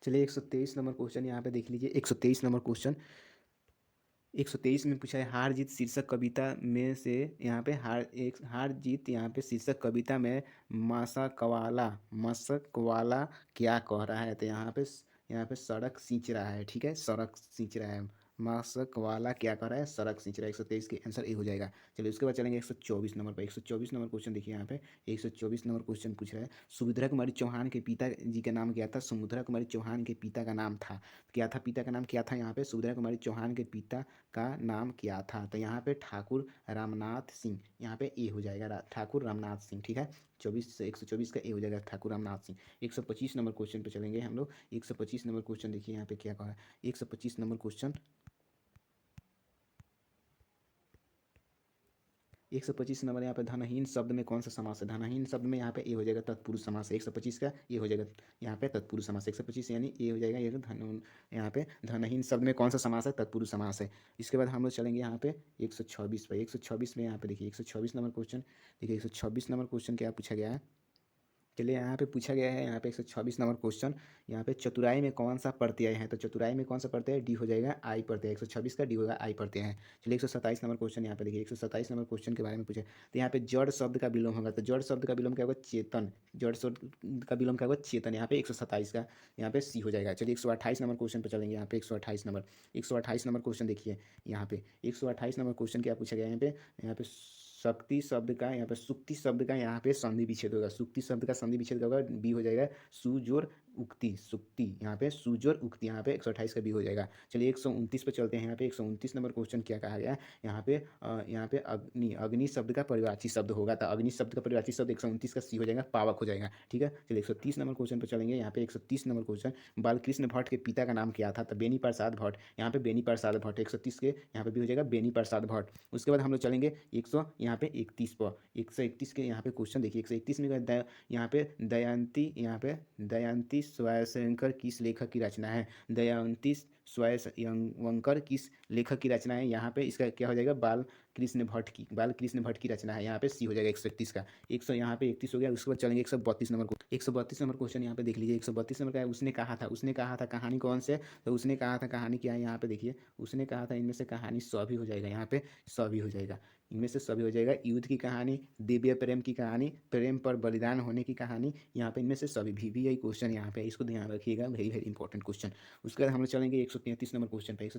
चलिए 123 नंबर क्वेश्चन यहाँ पे देख लीजिए। 123 नंबर क्वेश्चन, 123 में पूछा है हार जीत शीर्षक कविता में से, यहाँ पे हार जीत, यहाँ पे शीर्षक कविता में मशकवाला क्या कह रहा है? तो यहाँ पे सड़क सींच रहा है, ठीक है, सड़क सींच रहा है। मशकवाला क्या कर रहा है? सड़क सींच रहा है। 123 के आंसर ए हो जाएगा। चलिए उसके बाद चलेंगे 124 नंबर पर। 124 नंबर क्वेश्चन देखिए, यहाँ पे 124 नंबर क्वेश्चन पूछ रहा है सुभद्रा कुमारी चौहान के पिता जी का नाम क्या था? सुभद्रा कुमारी चौहान के पिता का नाम था, क्या था? पिता का नाम क्या था? यहाँ पे सुभद्रा कुमारी चौहान के पिता का नाम क्या था? तो यहाँ पे ठाकुर रामनाथ सिंह, यहाँ पे ए हो जाएगा, ठाकुर रामनाथ सिंह, ठीक है। 124 का ए हो जाएगा, ठाकुर रामनाथ सिंह। 125 नंबर क्वेश्चन पे चलेंगे हम लोग। 125 नंबर क्वेश्चन देखिए, यहाँ पे क्या कहा है? 125 नंबर क्वेश्चन, 125 नंबर यहाँ पे धनहीन शब्द में कौन सा समास है? धनहीन शब्द में यहाँ पे ए हो जाएगा, तत्पुरुष समास है। 125 का ए हो जाएगा, यहाँ पे तत्पुरुष समास। 125 यानी ए हो जाएगा, ये धन, यहाँ पे धनहीन शब्द में कौन सा समास है? तत्पुरुष समास है। इसके बाद हम लोग चलेंगे यहाँ पे 126 पे। 126 में यहाँ पे देखिए 126 नंबर क्वेश्चन, देखिए 126 नंबर क्वेश्चन क्या पूछा गया है? चलिए यहाँ पे पूछा गया है, यहाँ पे 126 नंबर क्वेश्चन, यहाँ पे चतुराई में कौन सा प्रत्यय है? तो चतुराई में कौन सा प्रत्यय है? डी हो जाएगा, आई प्रत्यय। 126 का डी होगा, आई प्रत्यय है। चलिए 127 नंबर क्वेश्चन यहाँ पे देखिए, 127 नंबर क्वेश्चन के बारे में पूछे, तो यहाँ पे जड़ शब्द का विलोम होगा। तो जड़ शब्द का विलोम क्या होगा? चेतन। जड़ शब्द का विलोम क्या होगा? चेतन। यहाँ पे 127 का यहाँ पे सी हो जाएगा। चलिए 128 नंबर क्वेश्चन पर चलेंगे। यहाँ पे 128 नंबर क्वेश्चन देखिए, यहाँ पे 128 नंबर क्वेश्चन क्या पूछा गया है? यहाँ पे शक्ति शब्द का यहाँ पे सुक्ति शब्द का यहाँ पे संधि विच्छेद होगा। सुक्ति शब्द का संधि विच्छेद होगा, बी हो जाएगा सुजोर उक्ति। सुक्ति यहाँ पे सुजोर उक्ति, यहाँ पे 128 का बी हो जाएगा। चलिए 129 पे चलते हैं। यहाँ पे 129 नंबर क्वेश्चन क्या कहा गया है, यहाँ पे अग्नि, अग्नि शब्द का परिवाची शब्द होगा, तो अग्नि शब्द का परिवाची शब्द 129 का सी हो जाएगा, पावक हो जाएगा। ठीक है, चलिए 130 नंबर क्वेश्चन पर चलेंगे। यहाँ पे 130 नंबर क्वेश्चन, बालकृष्ण भट्ट के पिता का नाम क्या था, तो बेनी प्रसाद भट्ट। यहाँ पे बेनी प्रसाद भट्ट 130 के यहाँ पे भी हो जाएगा बेनी प्रसाद भट्ट। उसके बाद हम लोग चलेंगे 100 यहाँ पे 31 पर। 131 के यहाँ पे क्वेश्चन देखिए, 131 में यहाँ पे दयान्ती, यहाँ पे दयान्ती स्वयंकर किस लेखक की रचना है, दयान्ती स्वयंकर किस लेखक की रचना है, यहाँ पे इसका क्या हो जाएगा, बालकृष्ण भट्ट की रचना है, यहाँ पे सी हो जाएगा 131 का। 100 यहाँ पे 31 हो गया। उसके बाद चलेंगे 132 नंबर को। 132 नंबर क्वेश्चन यहाँ पे देख लीजिए। 132 नंबर का है, उसने कहा था कहानी कौन से, तो उसने कहा था कहानी क्या है, यहाँ पे देखिए उसने कहा था इनमें से कहानी सभी हो जाएगा, यहाँ पे सभी हो जाएगा, इनमें से सभी हो जाएगा। युद्ध की कहानी, दिव्य प्रेम की कहानी, प्रेम पर बलिदान होने की कहानी, यहाँ पे इनमें से सभी भी आई क्वेश्चन यहाँ पे, इसको ध्यान रखिएगा, वेरी वेरी इंपॉर्टेंट क्वेश्चन। उसके बाद हम लोग चलेंगे 133 नंबर क्वेश्चन पे।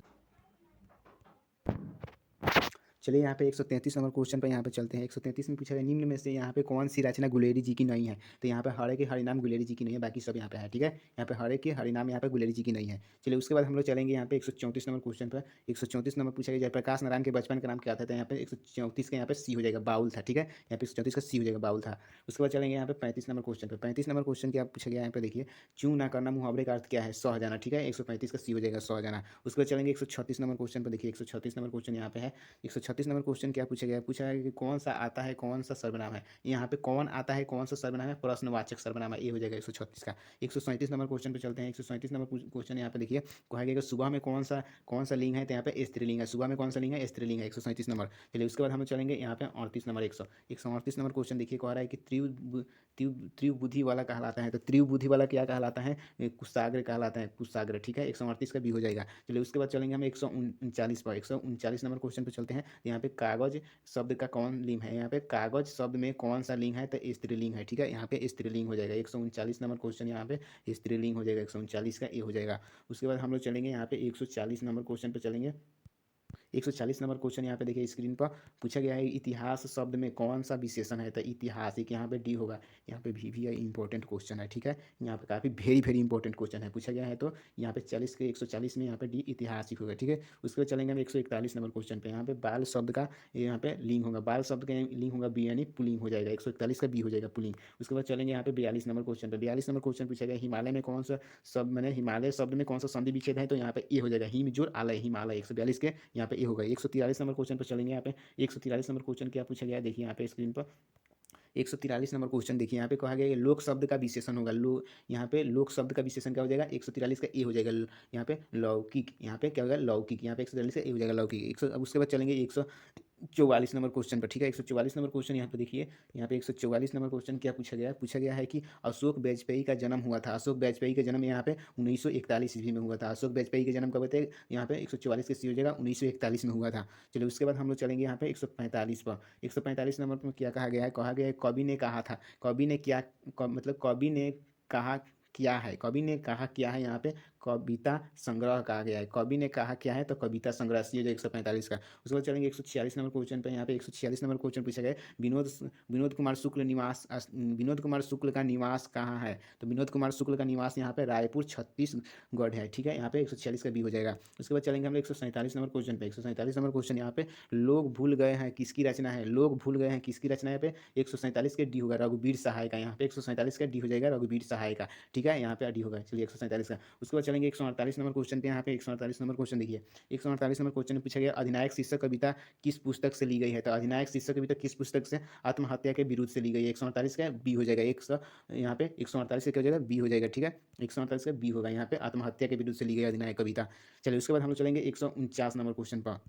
चलिए यहाँ पे 133 नंबर क्वेश्चन पर यहाँ पे चलते हैं। 133 में पूछा गया निम्न में से यहाँ पे कौन सी रचना गुलेरी जी की नहीं है, तो यहाँ पे हरे के हरिनाम गुलेरी जी की नहीं है, बाकी सब यहाँ पे है। ठीक है, यहाँ पे हरे के हरिनाम यहाँ पे गुलेरी जी की नहीं है। चलिए उसके बाद हम लोग चलेंगे यहाँ पे 134 नंबर क्वेश्चन पर। 134 नंबर पूछा गया जयप्रकाश नारायण के बचपन का नाम क्या था, तो यहाँ पे 134 का यहाँ पे सी हो जाएगा, बाउल था। ठीक है, यहाँ पे 134 का सी हो जाएगा, बाउल था। उसके बाद चलेंगे यहाँ पे 35 नंबर क्वेश्चन पर। 35 नंबर क्वेश्चन क्या पूछा गया यहाँ पे देखिए, चूँ ना करना मुहावरे का अर्थ क्या है, सह जाना। ठीक है, 135 का सी हो जाएगा, सह जाना। उसके बाद चलेंगे 136 नंबर क्वेश्चन पर। देखिए 136 नंबर क्वेश्चन यहाँ पे है। 136 नंबर क्वेश्चन क्या पूछा गया, पूछा है कि कौन सा आता है, कौन सा सर्वनाम है, यहाँ पे कौन आता है, कौन सा सर्वनाम है, प्रश्नवाचक सर्वनाम है, ये हो जाएगा 136 का। 137 नंबर क्वेश्चन पे चलते हैं। 137 नंबर क्वेश्चन यहाँ पे देखिए, कहा गया कि सुबह में कौन सा लिंग है, तो यहाँ पे स्त्रीलिंग है। सुबह में कौन सा लिंग है, स्त्रीलिंग है, 137 नंबर। चलिए उसके बाद हम चलेंगे यहाँ पे 38 नंबर। 138 नंबर क्वेश्चन देखिए, कह रहा है कि त्रिबुद्धि वाला कहलाता है, तो त्रिबुद्धि वाला क्या कहलाता है, कुशाग्र कहलाता है, कुशाग्र। ठीक है, 138 का भी हो जाएगा। चलिए उसके बाद चलेंगे हम 139 पर। 139 नंबर क्वेश्चन पे चलते हैं। यहाँ पे कागज शब्द का कौन लिंग है, यहाँ पे कागज शब्द में कौन सा लिंग है, तो स्त्रीलिंग है। ठीक है, यहाँ पे स्त्रीलिंग हो जाएगा। 139 नंबर क्वेश्चन यहाँ पे स्त्रीलिंग हो जाएगा, 139 का ए हो जाएगा। उसके बाद हम लोग चलेंगे यहाँ पे 140 नंबर क्वेश्चन पे चलेंगे। 140 नंबर क्वेश्चन यहाँ पे देखिए स्क्रीन पर, पूछा गया है इतिहास शब्द में कौन सा विशेषण है, तो इतिहास, एक यहाँ पे डी होगा, यहाँ पे भी इंपॉर्टेंट क्वेश्चन है। ठीक है, यहाँ पे काफ़ी वेरी वेरी इंपॉर्टेंट क्वेश्चन है, पूछा गया है, तो यहाँ पे 40 के 140 में यहाँ पे डी इतिहासिक होगा। ठीक है, उसके बाद चलेंगे हम 141 नंबर क्वेश्चन पे। यहाँ पे बाल शब्द का यहाँ पे लिंग होगा, बाल शब्द का लिंग होगा बी, यानी पुलिंग हो जाएगा, 141 का बी हो जाएगा, पुलिंग। उसके बाद चलेंगे यहाँ पे 42 नंबर क्वेश्चन पे। 42 नंबर क्वेश्चन पूछा गया हिमालय में कौन सा शब्द, मैंने हिमालय शब्द में कौन सा संधि विच्छेद है, तो यहाँ पे ए हो जाएगा, हिम जोड़ आलय, हिमालय, 142 के यहाँ पे ए होगा। 143 नंबर क्वेश्चन पर चलेंगे। यहाँ पे 143 नंबर क्वेश्चन क्या पूछा गया है, देखिए यहाँ पे स्क्रीन पर 143 नंबर क्वेश्चन देखिए, यहाँ पे कहा गया है लोक शब्द का विशेषण होगा, यहाँ पे लोक शब्द का विशेषण क्या हो जाएगा, 143 का ए हो जाएगा, यहाँ पे लौकिक, यहाँ पे क्या होगा, लौकिक, यहाँ पे 143 का ए हो जाएगा, लौकिक। अब उसके बाद चलेंगे 144 नंबर क्वेश्चन पर। ठीक है, 144 नंबर क्वेश्चन यहाँ पे देखिए, यहाँ पे 144 नंबर क्वेश्चन क्या पूछा गया है, पूछा गया है कि अशोक वाजपेयी का जन्म हुआ था, अशोक वाजपेयी का जन्म यहाँ पे 1941 ईस्वी में हुआ था। अशोक वाजपेयी का जन्म कब हुआ था, यहाँ पे 144 के सी हो जाएगा, 1941 में हुआ था। चलिए उसके बाद हम लोग चलेंगे यहाँ पे 145 पर। 145 नंबर पर क्या कहा गया है, कहा गया है कवि ने कहा था, कवि ने क्या, मतलब कवि ने कहा क्या है, कवि ने कहा क्या है, यहाँ पे कविता संग्रह कहा गया है, कवि ने कहा क्या है, तो कविता संग्रह सी हो जाएगा 145 का। उसके बाद चलेंगे 146 नंबर क्वेश्चन पे। यहाँ पे 146 नंबर क्वेश्चन पूछा गया विनोद कुमार शुक्ल निवास, विनोद कुमार शुक्ल का निवास कहाँ है, तो विनोद कुमार शुक्ल का निवास यहाँ पे रायपुर छत्तीसगढ़ है। ठीक है, यहाँ पे 146 का भी हो जाएगा। उसके बाद चलेंगे हम 147 नंबर क्वेश्चन पे। 147 नंबर क्वेश्चन यहाँ पे लोग भूल गए हैं किसकी रचना है, लोग भूल गए हैं किसकी रचना है, पे 147 के डी होगा, रघुवीर सहाय का, यहाँ पे 147 का डी हो जाएगा, रघुवीर सहाय का। ठीक है, यहाँ पे डी होगा। चलिए 147 का। उसके बाद चलेंगे 148 नंबर क्वेश्चन पे। यहाँ पे 148 नंबर क्वेश्चन देखिए, 148 नंबर क्वेश्चन में पूछा गया अधिनायक शीर्षक कविता किस पुस्तक से ली गई है, तो अधिनायक शीर्षक कविता किस पुस्तक से, आत्महत्या के विरुद्ध से ली गई है, 148 का बी हो जाएगा। यहाँ पे 148 का क्या हो जाएगा, बी हो जाएगा। ठीक है, 148 का बी होगा, यहाँ पे आत्महत्या के विरुद्ध से ली गई अधिनायक कविता। चलिए उसके बाद हम लोग चलेंगे 149 नंबर क्वेश्चन पर।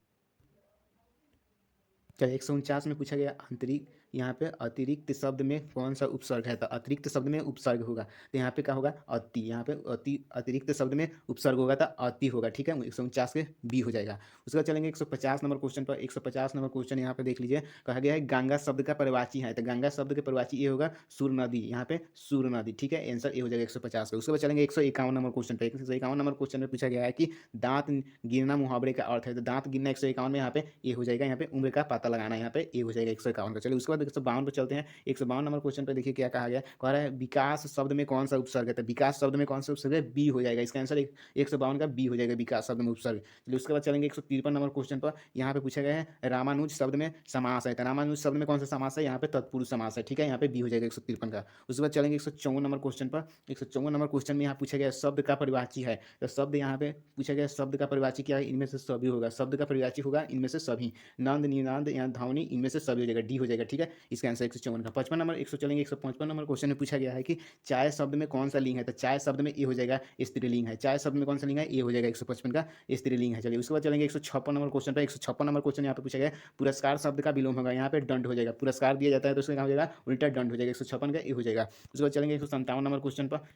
चलिए 149 में पूछा गया आंतरिक, यहाँ पे अतिरिक्त शब्द में कौन सा उपसर्ग है, तो अतिरिक्त शब्द में उपसर्ग होगा, तो यहाँ पे क्या होगा अति, यहाँ पे अति अतिरिक्त शब्द में उपसर्ग होगा तो अति होगा, ठीक है 149 के बी हो जाएगा। उसके बाद चलेंगे 150 नंबर क्वेश्चन पर। 150 नंबर क्वेश्चन यहाँ पे देख लीजिए, कहा गया है गंगा शब्द का परिवाची है, तो गंगा शब्द के परिवाची ये होगा सुर नदी, यहाँ पे सुर नदी, ठीक है आंसर ये हो जाएगा 150 का। उसके बाद चलेंगे 151 नंबर क्वेश्चन पे। 151 नंबर क्वेश्चन में पूछा गया है कि दांत गिरना मुहावरे का अर्थ है, तो दांत गिरना 151 में यहाँ पे ये हो जाएगा, यहाँ पे उम्र का पता लगाना, यहाँ पे ये हो जाएगा 151 का। चलिए उसके बाद 152 पे चलते हैं। 152 नंबर क्वेश्चन पे देखिए क्या कहा गया, कह रहा है विकास शब्द में कौन सा उपसर्ग है, तो विकास शब्द में कौन सा उपसर्ग है, बी हो जाएगा, इसका आंसर 152 का बी हो जाएगा, विकास शब्द में उपसर्ग। चलिए उसके बाद चलेंगे 153 नंबर क्वेश्चन पर। यहाँ पे पूछा गया है रामानुज शब्द में समास है, तो रामानुज शब्द में कौन सा समास है, यहाँ पे तत्पुरुष समास है, ठीक है यहाँ पे बी हो जाएगा 153 का। उसके बाद चलेंगे 154 नंबर क्वेश्चन पर। 154 नंबर क्वेश्चन में यहाँ पूछा गया शब्द का परिवाची है, तो शब्द यहाँ पे पूछा गया शब्द का परिवाची क्या है, इनमें से सभी होगा, शब्द का परिवाची होगा इनमें से सभी, नंद निनांद यहाँ ध्वनि इनमें से सभी हो जाएगा, डी हो जाएगा, ठीक है इसका आंसर 154 का। 55 नंबर 100 चलेंगे 155 नंबर क्वेश्चन में पूछा गया है कि चाय शब्द में कौन सा लिंग है, तो चाय शब्द में ए हो जाएगा स्त्रीलिंग है, चाय शब्द में कौन सा लिंग है ए हो जाएगा 155 का स्त्रीलिंग है। चलिए उसके बाद चलेंगे 156 नंबर क्वेश्चन पर। 156 नंबर क्वेश्चन यहाँ पे पूछा गया पुरस्कार शब्द का विलोम होगा, यहाँ पे दंड हो जाएगा, पुरस्कार दिया जाता है तो उसका क्या हो जाएगा उल्टा दंड हो जाएगा, 156 का ए हो जाएगा। उसके बाद चलेंगे 157 नंबर क्वेश्चन पर।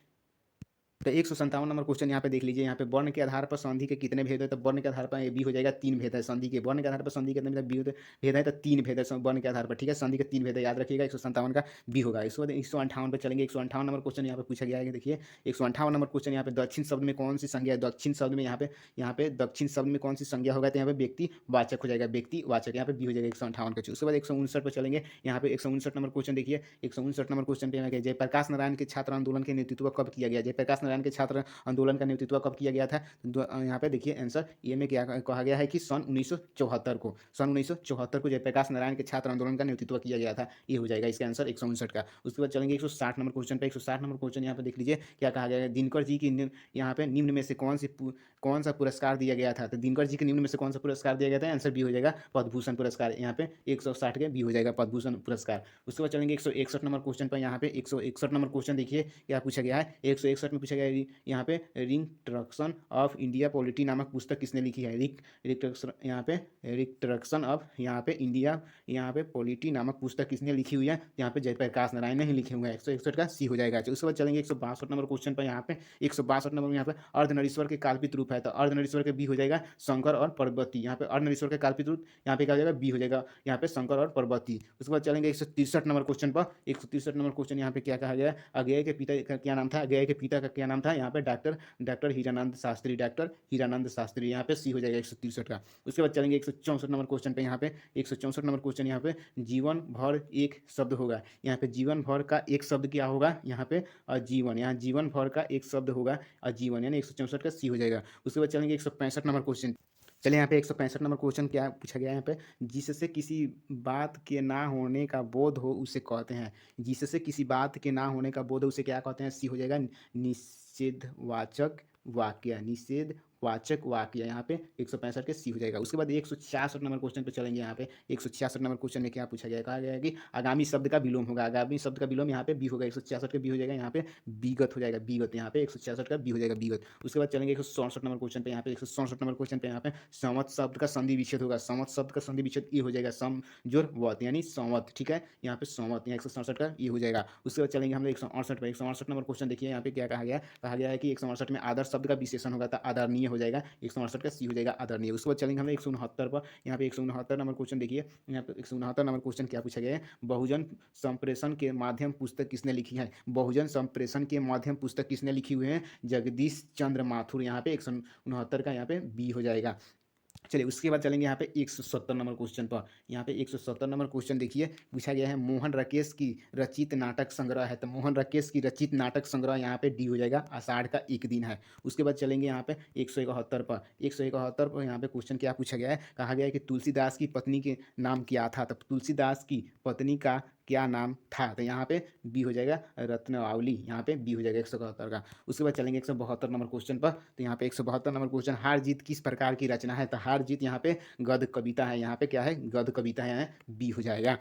तो 157 नंबर क्वेश्चन यहाँ पे देख लीजिए, यहाँ पे वर्ण के आधार पर संधि के कितने भेद है, तो वर्ण के आधार पर बी हो जाएगा 3 भेद है संधि के, वर्ण के आधार पर संधि के कितने भेद है, तो 3 भेद है वर्ण के आधार पर, ठीक है संधि के 3 भेद है, याद रखिएगा 157 का बी होगा। इसके बाद 158 पर चलेंगे। 158 नंबर क्वेश्चन यहाँ पे पूछा गया है, देखिए 158 नंबर क्वेश्चन यहाँ पे दक्षिण शब्द में कौन सी संज्ञा है, दक्षिण शब्द में यहाँ पे दक्षिण शब्द में कौन सी संज्ञा होगा, तो यहाँ पे व्यक्ति वाचक हो जाएगा, व्यक्ति वाचक, यहाँ पे बी हो जाएगा 158 का। उसके बाद 159 पर चलेंगे। यहाँ पे 159 नंबर क्वेश्चन देखिए, 159 नंबर क्वेश्चन पे जयप्रकाश नारायण के छात्र आंदोलन के नेतृत्व कब किया गया, जयप्रकाश नारायण के छात्र आंदोलन का नेतृत्व कब किया गया था, तो यहाँ पे देखिए आंसर ये में क्या कहा गया है कि सन 1974 को, सन 1974 को जयप्रकाश नारायण के छात्र आंदोलन का नेतृत्व किया गया था, ये हो जाएगा इसका आंसर 159 का। उसके बाद चलेंगे 160 नंबर क्वेश्चन पे। 160 नंबर क्वेश्चन यहाँ पे देख लीजिए क्या कहा गया है, दिनकर जी की यहाँ पे निम्न में से कौन सा पुरस्कार दिया गया था, तो दिनकर जी के निम्न में से कौन सा पुरस्कार दिया गया था, आंसर बी हो जाएगा पद्मभूषण पुरस्कार, यहाँ पे 160 के बी हो जाएगा पद्मभूषण पुरस्कार। उसके बाद चलेंगे 161 नंबर क्वेश्चन पर। यहाँ पे 161 नंबर क्वेश्चन देखिए क्या पूछा गया है, 161 में पूछा गया है यहाँ पे रिकंस्ट्रक्शन ऑफ इंडिया पॉलिटी नामक पुस्तक किसने लिखी है, यहाँ पे रिकंस्ट्रक्शन ऑफ यहाँ पे इंडिया यहाँ पे पॉलिटी नामक पुस्तक किसने लिखी हुई है, यहाँ पे जयप्रकाश नारायण ने ही लिखे हुए हैं, 161 का सी हो जाएगा। उसके बाद चलेंगे 162 नंबर क्वेश्चन पर। यहाँ पे 162 नंबर में यहाँ पे अर्धनरीश्वर के काल्पित रूप है, तो अर्धनरीश्वर के बी हो जाएगा शंकर और पार्वती, यहाँ पे अर्धनरीश्वर के काल्पित रूप यहाँ पे क्या हो जाएगा बी हो जाएगा, यहाँ पे शंकर और पार्वती। उसके बाद चलेंगे 163 नंबर क्वेश्चन पर। 163 नंबर क्वेश्चन यहाँ पे क्या कहा गया है, अज्ञेय के पिता का क्या नाम था, अज्ञेय के पिता का क्या नाम था, यहाँ पे डॉक्टर हीरानंद शास्त्री, डॉक्टर हीरानंद शास्त्री, यहाँ पे सी हो जाएगा 163 का। उसके बाद चलेंगे 164 नंबर क्वेश्चन पे। यहाँ पे 164 नंबर क्वेश्चन यहाँ पे जीवन भर एक शब्द होगा, यहाँ पे जीवन भर का एक शब्द क्या होगा, यहाँ पे अजीवन, यहाँ जीवन भर का एक शब्द होगा अजीवन, यानी 164 का सी हो जाएगा। उसके बाद चलेंगे 165 नंबर क्वेश्चन। चलिए यहाँ पे 165 नंबर क्वेश्चन क्या पूछा गया है, यहाँ पे जिससे किसी बात के ना होने का बोध हो उसे कहते हैं, जिससे किसी बात के ना होने का बोध हो उसे क्या कहते हैं, सी हो जाएगा निषेधवाचक वाक्य, निषेध वाचक वाक्य, यहाँ पे 165 के सी हो जाएगा। उसके बाद 166 नंबर क्वेश्चन पे चलेंगे। यहाँ पे 166 नंबर क्वेश्चन में क्या पूछा गया, कहा गया है कि आगामी शब्द का विलोम होगा, आगामी शब्द का विलोम यहाँ पे बी होगा, 166 का बी हो जाएगा, यहाँ पे विगत हो जाएगा, विगत, यहाँ पे 166 का बी हो जाएगा विगत। उसके बाद चलेंगे 167 नंबर क्वेश्चन पे। यहाँ पे 167 नंबर क्वेश्चन पे यहाँ पे संवत शब्द का संधि विच्छेद होगा, संवत शब्द का संधि विच्छेद ये हो जाएगा समजोर वत, यानी संवत, ठीक है यहाँ पे संवत, यहाँ 167 का ये हो जाएगा। उसके बाद चलेंगे हम लोग 168 पे। 168 नंबर क्वेश्चन देखिए यहाँ पे क्या कहा गया है कि 168 में आदर शब्द का विशेषण होगा, तो आदरणीय हो जाएगा, 168 का सी हो जाएगा आदरणीय। उसके बाद चलेंगे हम लोग 169 पर। यहाँ पे 169 नंबर क्वेश्चन देखिए, यहाँ पे 169 नंबर क्वेश्चन क्या पूछा गया है, बहुजन संप्रेषण के माध्यम पुस्तक किसने लिखी है, बहुजन संप्रेषण के माध्यम पुस्तक किसने लिखी हुई है, जगदीश चंद्र माथुर, यहाँ पे 169 का यहाँ पे बी हो जाएगा। चलिए उसके बाद चलेंगे यहाँ पे 170 नंबर क्वेश्चन पर। यहाँ पे 170 नंबर क्वेश्चन देखिए पूछा गया है मोहन राकेश की रचित नाटक संग्रह है, तो मोहन राकेश की रचित नाटक संग्रह यहाँ पे डी हो जाएगा, आषाढ़ का एक दिन है। उसके बाद चलेंगे यहाँ पे 171 पर। 171 पर यहाँ पे क्वेश्चन क्या पूछा गया है, कहा गया है कि तुलसीदास की पत्नी के नाम क्या था, तो तुलसीदास की पत्नी का क्या नाम था, तो यहाँ पे बी हो जाएगा रत्नावली, यहाँ पे बी हो जाएगा 171 का। उसके बाद चलेंगे 172 नंबर क्वेश्चन पर। तो यहाँ पे 172 नंबर क्वेश्चन, हार जीत किस प्रकार की रचना है, तो हार जीत यहाँ पे गद्य कविता है, यहाँ पे क्या है गद्य कविता है, बी हो जाएगा,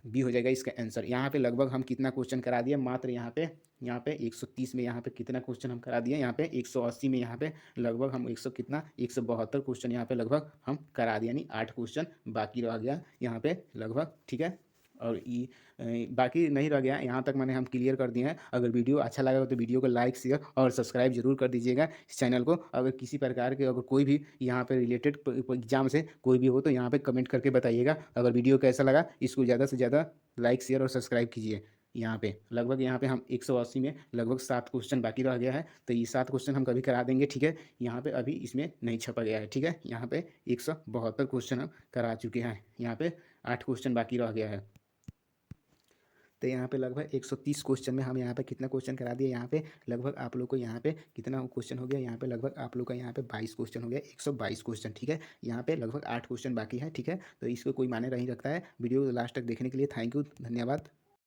बी हो जाएगा इसका आंसर। यहाँ पे लगभग हम कितना क्वेश्चन करा दिए, मात्र यहाँ पे 130 में यहाँ पे कितना क्वेश्चन हम करा दिए, यहाँ पे 180 में यहाँ पे लगभग हम 100 कितना 172 क्वेश्चन यहाँ पे लगभग हम करा दिए, यानी 8 क्वेश्चन बाकी रह गया यहाँ पे लगभग, ठीक है और बाकी नहीं रह गया, यहाँ तक मैंने हम क्लियर कर दिए हैं। अगर वीडियो अच्छा लगा हो तो वीडियो को लाइक शेयर और सब्सक्राइब जरूर कर दीजिएगा इस चैनल को। अगर किसी प्रकार के अगर कोई भी यहाँ पे रिलेटेड एग्जाम से कोई भी हो तो यहाँ पे कमेंट करके बताइएगा। अगर वीडियो कैसा लगा इसको ज़्यादा से ज़्यादा लाइक शेयर और सब्सक्राइब कीजिए। यहाँ पे लगभग यहाँ पे हम 180 में लगभग 7 क्वेश्चन बाकी रह गया है, तो ये 7 क्वेश्चन हम कभी करा देंगे, ठीक है। यहाँ पे अभी इसमें नहीं छपा गया है, ठीक है। यहाँ पे 172 क्वेश्चन हम करा चुके हैं, यहाँ पे 8 क्वेश्चन बाकी रह गया है। तो यहाँ पे लगभग 130 क्वेश्चन में हम यहाँ पे कितना क्वेश्चन करा दिए। यहाँ पे लगभग आप लोग को यहाँ पे कितना क्वेश्चन हो गया, यहाँ पे लगभग आप लोग का यहाँ पे 22 क्वेश्चन हो गया, 122 क्वेश्चन, ठीक है। यहाँ पे लगभग 8 क्वेश्चन बाकी है, ठीक है। तो इसको कोई मायने नहीं रखता है। वीडियो लास्ट तक देखने के लिए थैंक यू, धन्यवाद।